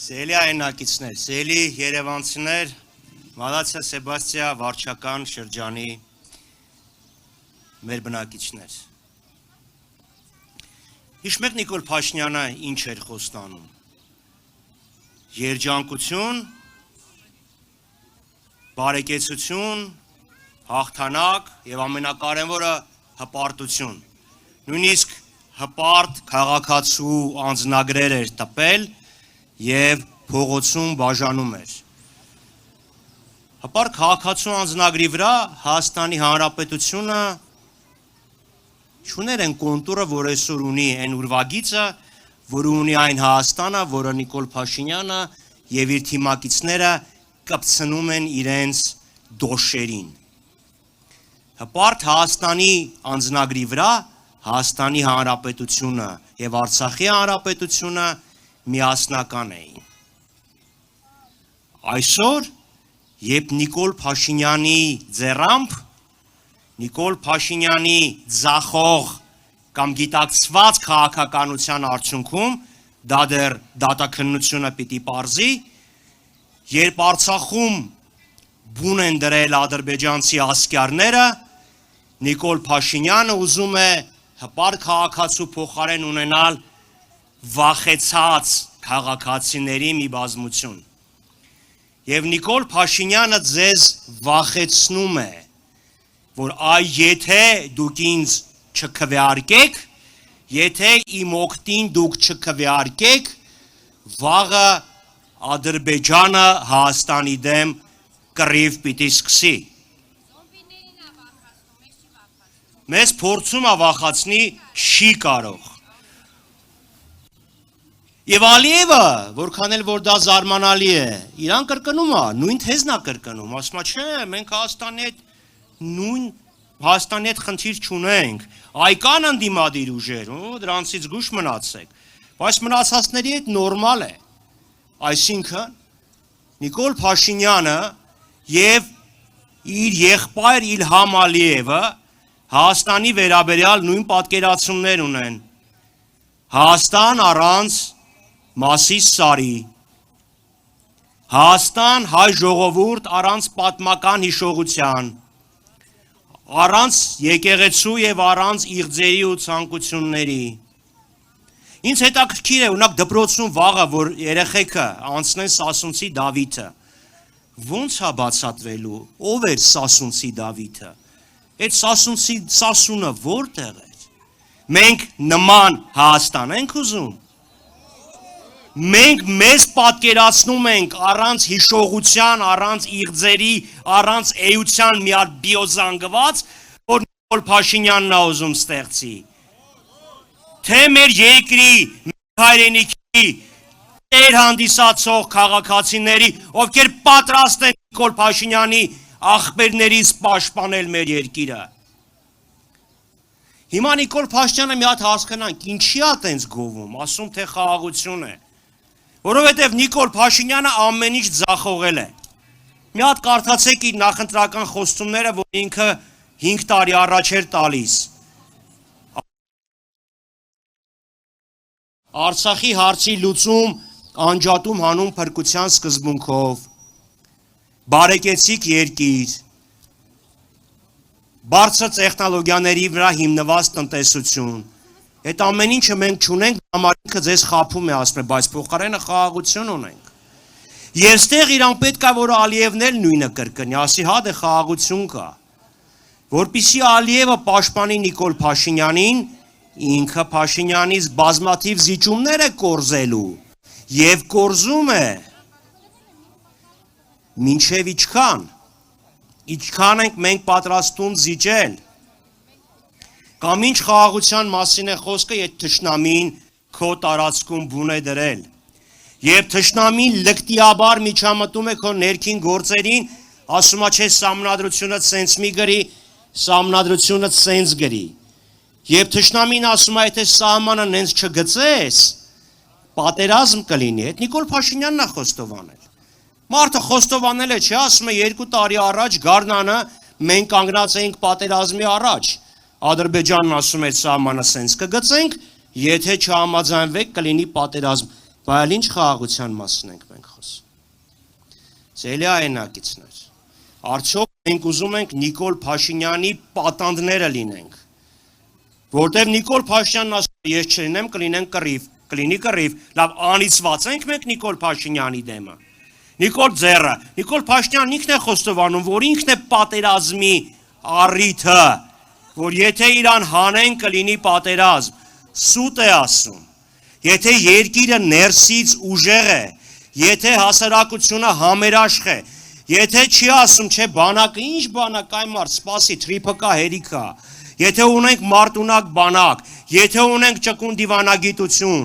Սելի այնակիցներ, սելի երևանցիներ, Մալացիա Սեբաստիա վարչական շրջանի մեր բնակիչներ։ Հիշում եք Նիկոլ Փաշինյանը ինչ էր խոստանում։ Երջանկություն, բարեկեցություն, հաղթանակ եւ ամենակարևորը հպարտություն։ Նույնիսկ հպարտ քաղաքացու անձնագրեր էր տպել եւ փողոցում բաժանում էր։ Հպարտ քաղաքացու անձնագրի վրա Հայաստանի Հանրապետությունը չուներ են կոնտուրը, որ այսօր ունի այն ուրվագիծը, որ ունի այն Հայաստանը, որը Նիկոլ Փաշինյանը եւ իր թիմակիցները կպցնում են իրենց դոշերին։ Հպարտ Հայաստանի անձնագրի վրա Հայաստանի Հանրապետությունը եւ Արցախի Հանրապետությունը միասնական էին։ Այսօր, երբ Նիկոլ Փաշինյանի ձեռամբ, Նիկոլ Փաշինյանի ձախող կամ գիտակցված քաղաքականության արդյունքում դա դեռ դատաքննությունը պիտի պարզի, երբ Արցախում բուն են դրել ադրբեջանցի ասկյարները, Նիկոլ Փաշինյանը ուզում է հպարտ քաղաքացու փոխարեն ունենալ վախեցած քաղաքացիների մի բազմություն։ Եվ Նիկոլ Փաշինյանը ձեզ վախեցնում է, որ այ եթե դուք ինձ չքվեարկեք, եթե իմ օգտին դուք չքվեարկեք, վաղը Ադրբեջանը Հայաստանի դեմ կռիվ պիտի սկսի։ Մեզ փորձում է վախացնի, չի կարող։ Եվ Ալիևը, որքան էլ որ դա զարմանալի է, իրան կրկնում է, նույն թեզն է կրկնում, ասում է, չէ, մենք Հայաստանի հետ խնդիր չունենք, այկան ընդդիմադիր ուժեր, դրանցից զգույշ մնացեք, բայց մնացածների հետ նորմալ է։ Այսինքն, Նիկոլ Փաշինյանը եւ իր եղբայր Իլհամ Ալիևը Հայաստանի վերաբերյալ նույն պատկերացումներ ունեն։ Հայաստան առանց Մասիս Սարի, Հայաստան հայ ժողովուրդ առանց պատմական հիշողության, առանց եկեղեցու եւ առանց իղձերի ու ցանկությունների։ Ինձ հետաքրքիր է, օրինակ դպրոցում վաղը, որ երեխեքը անցնեն Սասունցի Դավիթը, ո՞նց է բացատրելու, ով էր Սասունցի Դավիթը։ Այդ Սասունը որտեղ էր։ Մենք նման Հայաստան ենք ուզում։ Մենք մեզ պատկերացնում ենք առանց հիշողության, առանց իղձերի, առանց էության մի հատ բիոզանգված, որ Նիկոլ Փաշինյանն է ուզում ստեղծի։ Թե մեր երկրի, մեր հայրենիքի տեր հանդիսացող քաղաքացիների, ովքեր պատրաստ են Նիկոլ Փաշինյանի աղբերներից պաշտպանել մեր երկիրը։ Հիմա Նիկոլ Փաշինյանը մի հատ հասկանանք, ինչի է տենց գովում, ասում թե խաղաղություն է։ Որովհետև Նիկոլ Փաշինյանը ամեն ինչ ձախողել է։ Մի հատ կարդացեք իր նախընտրական խոստումները, որ ինքը 5 տարի առաջ էր տալիս։ Արցախի հարցի լուծում անջատում հանուն փրկության սկզբունքով, բարեկեցիկ երկիր, բարձր տեխնոլոգիաների վրա հիմնված տնտեսություն։ Այդ ամեն ինչը մենք չունենք, համար ինքը ձեզ խաբում է, ասում է, բայց փոխարենը խաղաղություն ունենք։ Եվ ստեղ իրան պետք է, որ Ալիևն էլ նույնը կրկնի, ասի հա դե խաղաղություն կա։ Որպեսզի Ալիևը պաշտպանի Նիկոլ Փաշինյանին, ինքը Փաշինյանից բազմաթիվ զիջումներ է կորզելու եւ կորզում է։ Մինչեւ ինչքան ենք մենք պատրաստում զիջել։ Կամ ինչ խաղաղության մասին է խոսքը, եթե թշնամին քո տարածքում բուն է դրել։ Եվ թշնամին լկտիաբար միջամտում է քո ներքին գործերին, ասում է չէ սահմանադրությունը ցենց մի գրի, սահմանադրությունը ցենց գրի։ Եվ թշնամին ասում է եթե սահմանը նենց չգծես, պատերազմ կլինի։ Այդ Նիկոլ Փաշինյանն է խոստովանել։ Մարդը խոստովանել է, չէ, ասում է 2 տարի առաջ Գառնանը մենք կանգնած էինք պատերազմի առաջ։ Ադրբեջանն ասում էր սահմանը սենց կգծենք, եթե չհամաձայնվեք կլինի պատերազմ։ Բայց ինչ խաղաղության մասին ենք մենք խոսում։ Ձելի այնակիցներ, արդյոք մենք ուզում ենք Նիկոլ Փաշինյանի պատանդները լինենք, որտեղ Նիկոլ Փաշինյանն ասում է ես չլինեմ, կլինի կռիվ, լավ անիծված ենք մենք Նիկոլ Փաշինյանի դեմը։ Նիկոլ Փաշինյանն ինքն է խոստովանում, որ ինքն է պատերազմի առիթը, որ եթե իրան հանեն կլինի պատերազմ, սուտ է ասում, եթե երկիրը ներսից ուժեղ է, եթե հասարակությունը համերաշխ է, եթե չի ասում, չէ բանակը, ինչ բանակ, այ մարդ, սպասի, թրիփը կա, հերիքը, եթե ունենք մարդունակ բանակ, եթե ունենք ճկուն դիվանագիտություն,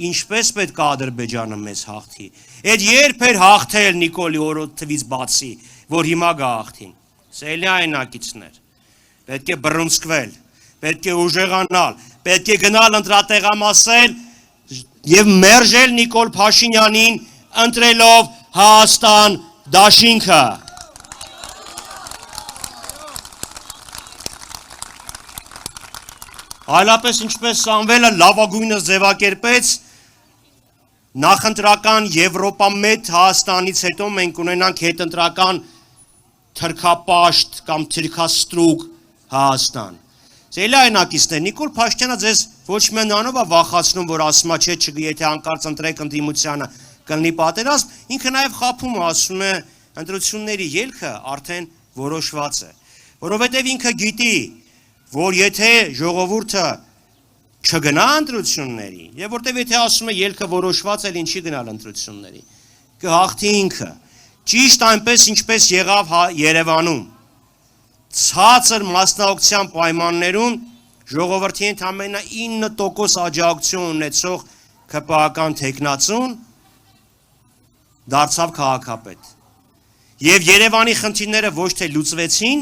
ինչպես պետք է Ադրբեջանը մեզ հաղթի։ Այդ երբ էր հաղթել Նիկոլի օրոք թվից բացի, որ հիմա գա հաղթին։ Սելի այնակիցներ, պետք է բռունցքվել, պետք է ուժեղանալ, պետք է գնալ ընտրատեղամասել եւ մերժել Նիկոլ Փաշինյանին ընտրելով Հայաստան դաշինքը։ Այլապես ինչպես Սամվելը լավագույնը ձևակերպեց, նախընտրական Եվրոպամետ Հայաստանից հետո մենք ունենանք հետընտրական թրքապաշտ կամ թրքաստրուկ Հայաստան։ Ձելի այնակիցներ, Նիկոլ Փաշինյանը ձեզ ոչ միայն անով է վախացնում, որ ասում է, չէ, եթե հանկարծ ընտրեք ընդդիմությանը կլինի պատերազմ, ինքը նաև խաբում է, ասում է, ընտրությունների ելքը արդեն որոշված է, որովհետև ինքը գիտի, որ եթե ժողովուրդը չգնա ընտրությունների, եւ որտեվ եթե ասում է ելքը որոշված է, ինչի գնալ ընտրությունների, կհաղթի ինքը, ճիշտ այնպես ինչպես եղավ Երևանում, ցածր մասնաօգնության պայմաններում ժողովրդի ընդամենը 9% աջակցություն ունեցող ԿՊԱ-ական թեկնածուն դարձավ քաղաքապետ։ Եվ Երևանի խնդիրները ոչ թե լուծվեցին,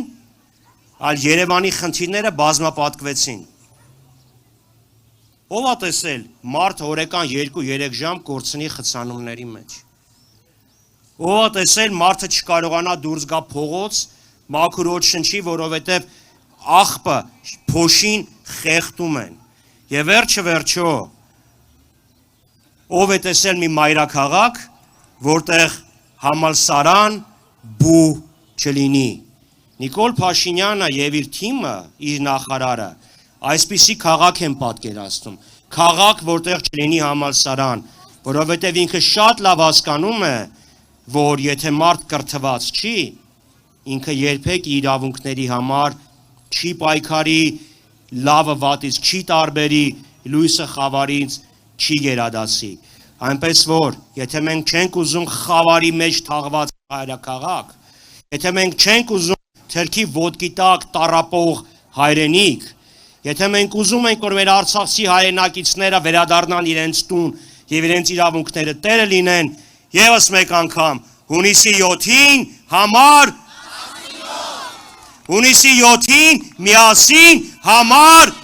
այլ Երևանի խնդիրները բազմապատկվեցին։ Ով է տեսել մարդ օրական 2-3 ժամ կորցնի խցանումների մեջ։ Ով է տեսել մարդը չկարողանա դուրս գա փողոց, մաքուր օդ շնչի, որովհետև աղբը փոշին խեղդում են։ Եվ վերջը ով է տեսել մի մայրաքաղաք, որտեղ համալսարան բու չլինի։ Նիկոլ Փաշինյանը եւ իր թիմը, իր նախարարը, այսպիսի քաղաք են պատկերացնում, քաղաք, որտեղ չլինի համալսարան, որովհետև ինքը շատ լավ հասկանում է, որ եթե մարդ կրթված չի, ինքը երբեք իրավունքների համար չի պայքարի, լավը վատից չի տարբերի, լույսը խավարից չի գերադասի։ Այնպես որ, եթե մենք չենք ուզում խավարի մեջ թաղված հայրաքաղաք, եթե մենք չենք ուզում թերքի ոտքի տակ տառապող հայրենիք, եթե մենք ուզում ենք, որ մեր արցախցի հայրենակիցները վերադառնան իրենց տուն եւ իրենց իրավունքները տերը լինեն, եւս մեկ անգամ հունիսի 7-ին համար հունիսի 7-ին միասին համար